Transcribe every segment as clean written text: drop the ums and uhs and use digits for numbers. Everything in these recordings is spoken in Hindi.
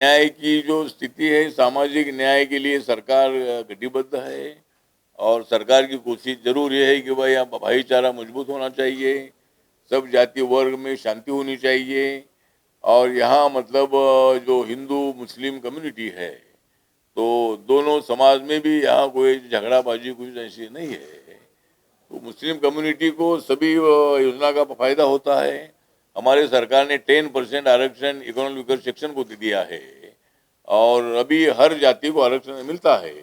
न्याय की जो स्थिति है, सामाजिक न्याय के लिए सरकार कटिबद्ध है और सरकार की कोशिश जरूर ये है कि भाई यहाँ भाईचारा मजबूत होना चाहिए, सब जाति वर्ग में शांति होनी चाहिए और यहाँ मतलब जो हिंदू मुस्लिम कम्युनिटी है तो दोनों समाज में भी यहाँ कोई झगड़ाबाजी कुछ ऐसी नहीं है। तो मुस्लिम कम्युनिटी को सभी योजना का फायदा होता है। हमारे सरकार ने 10% आरक्षण इकोनॉमिक वीकर सेक्शन को दिया है और अभी हर जाति को आरक्षण मिलता है।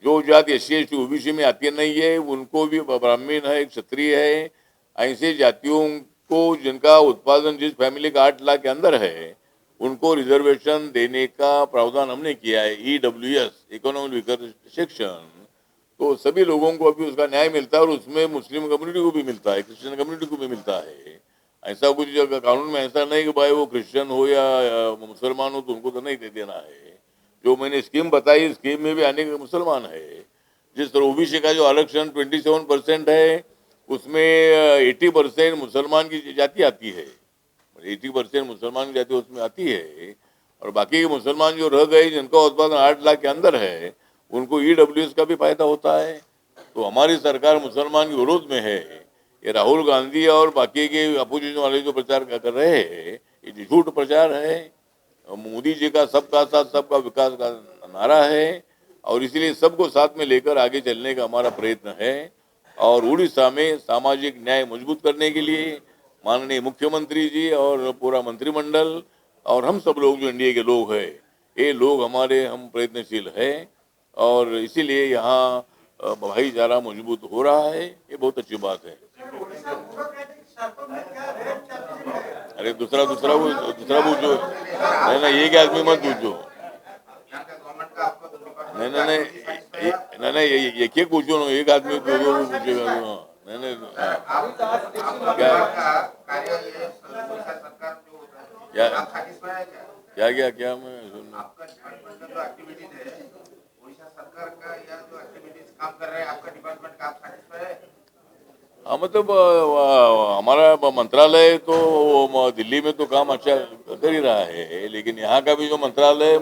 जो जाति SC/ST OBC में आती नहीं है उनको भी, ब्राह्मण है, क्षत्रिय है, ऐसे जातियों को जिनका उत्पादन जिस फैमिली का 8 लाख के अंदर है उनको रिजर्वेशन देने का प्रावधान हमने किया है। EWS इकोनॉमिक वीकर सेक्शन, तो सभी लोगों को अभी उसका न्याय मिलता है और उसमें मुस्लिम कम्युनिटी को भी मिलता है, क्रिश्चियन कम्युनिटी को भी मिलता है। ऐसा कुछ कानून में ऐसा नहीं कि भाई वो क्रिश्चियन हो या मुसलमान हो तो उनको तो नहीं दे देना है। जो मैंने स्कीम बताई, स्कीम में भी अनेक मुसलमान है। जिस तरह OBC का जो आरक्षण 27% है उसमें 80% मुसलमान की जाति आती है, 80% मुसलमान की जाति उसमें आती है और बाकी के मुसलमान जो रह गए जिनका उत्पादन 8 लाख के अंदर है उनको EWS का भी फायदा होता है। तो हमारी सरकार मुसलमान के विरोध में है। ये राहुल गांधी और बाकी के अपोजिशन वाले जो प्रचार कर रहे हैं ये झूठ प्रचार है। मोदी जी का सबका साथ सबका विकास का नारा है और इसीलिए सबको साथ में लेकर आगे चलने का हमारा प्रयत्न है। और उड़ीसा में सामाजिक न्याय मजबूत करने के लिए माननीय मुख्यमंत्री जी और पूरा मंत्रिमंडल और हम सब लोग जो NDA के लोग हैं ये लोग हम प्रयत्नशील है और इसीलिए यहाँ भाईचारा मजबूत हो रहा है। ये बहुत अच्छी बात है। अरे दूसरा दूसरा पूछो, नहीं नहीं एक आदमी मत पूछो, नहीं नहीं नहीं नहीं नहीं एक एक पूछो ना, एक आदमी दो पूछेगा। नहीं नहीं क्या क्या क्या क्या क्या मैं सुन, हाँ मतलब हमारा मंत्रालय तो दिल्ली में तो काम अच्छा कर ही रहा है, लेकिन यहाँ का भी जो मंत्रालय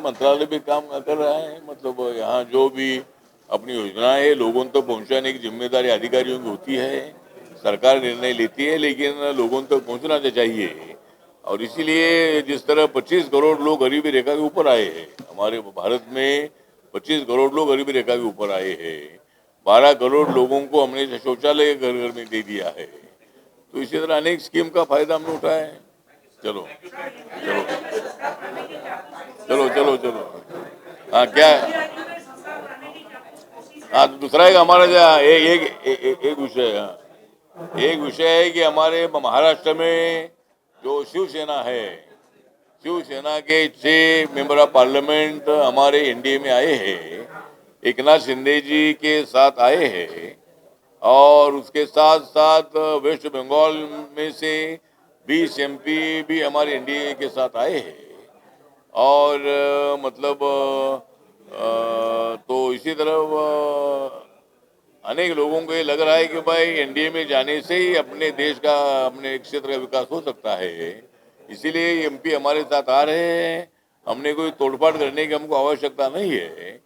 भी काम कर रहा है। मतलब यहाँ जो भी अपनी योजनाएं लोगों तक पहुँचाने की जिम्मेदारी अधिकारियों की होती है। सरकार निर्णय लेती है लेकिन लोगों तक पहुँचना चाहिए और इसीलिए जिस तरह 25 करोड़ लोग गरीबी रेखा के ऊपर आए हैं, हमारे भारत में 25 करोड़ लोग गरीबी रेखा के ऊपर आए हैं, 12 करोड़ लोगों को हमने शौचालय घर घर में दे दिया है। तो इसी तरह अनेक स्कीम का फायदा हमने उठाया है। चलो चलो चलो चलो चलो, हाँ क्या, हाँ दूसरा एक हमारा एक विषय है। एक विषय है कि हमारे महाराष्ट्र में जो शिवसेना है, शिवसेना के 6 मेंबर ऑफ पार्लियामेंट हमारे NDA में आए हैं, एकनाथ शिंदे जी के साथ आए हैं और उसके साथ साथ वेस्ट बंगाल में से 20 MP भी हमारे NDA के साथ आए हैं और मतलब तो इसी तरह अनेक लोगों को ये लग रहा है कि भाई NDA में जाने से ही अपने देश का, अपने क्षेत्र का विकास हो सकता है। इसीलिए MP हमारे साथ आ रहे हैं। हमने कोई तोड़फाड़ करने की हमको आवश्यकता नहीं है।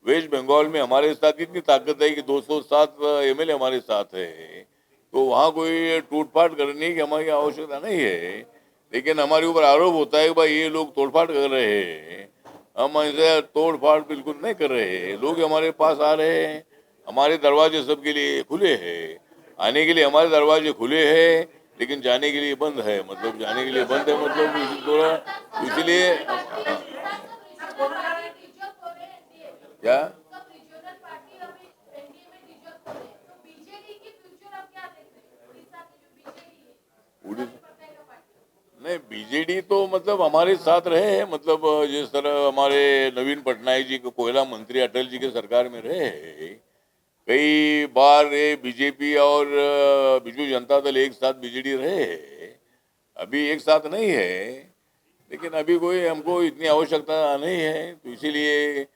वेस्ट बंगाल में हमारे साथ इतनी ताकत है कि 207 MLA हमारे साथ है, तो वहाँ कोई टूटफाट करने की हमारी आवश्यकता नहीं है। लेकिन हमारे ऊपर आरोप होता है कि भाई ये लोग तोड़फाड़ कर रहे हैं। हम ऐसे तोड़फाड़ बिल्कुल नहीं कर रहे हैं। लोग हमारे पास आ रहे हैं, हमारे दरवाजे सबके लिए खुले हैं। आने के लिए हमारे दरवाजे खुले हैं लेकिन जाने के लिए बंद है। मतलब जाने के लिए बंद है मतलब थोड़ा, इसलिए क्या नहीं, BJD तो मतलब हमारे साथ रहे हैं। मतलब जिस तरह हमारे नवीन पटनायक जी को कोयला मंत्री अटल जी के सरकार में रहे हैं, कई बार ये BJP और बिजू जनता दल एक साथ BJD रहे हैं। अभी एक साथ नहीं है लेकिन अभी कोई हमको इतनी आवश्यकता नहीं है। तो इसीलिए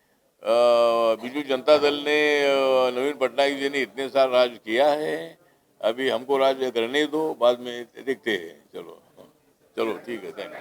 बिजू जनता दल ने नवीन पटनायक जी ने इतने साल राज किया है, अभी हमको राज करने दो, बाद में देखते हैं। चलो चलो ठीक है, थैंक यू।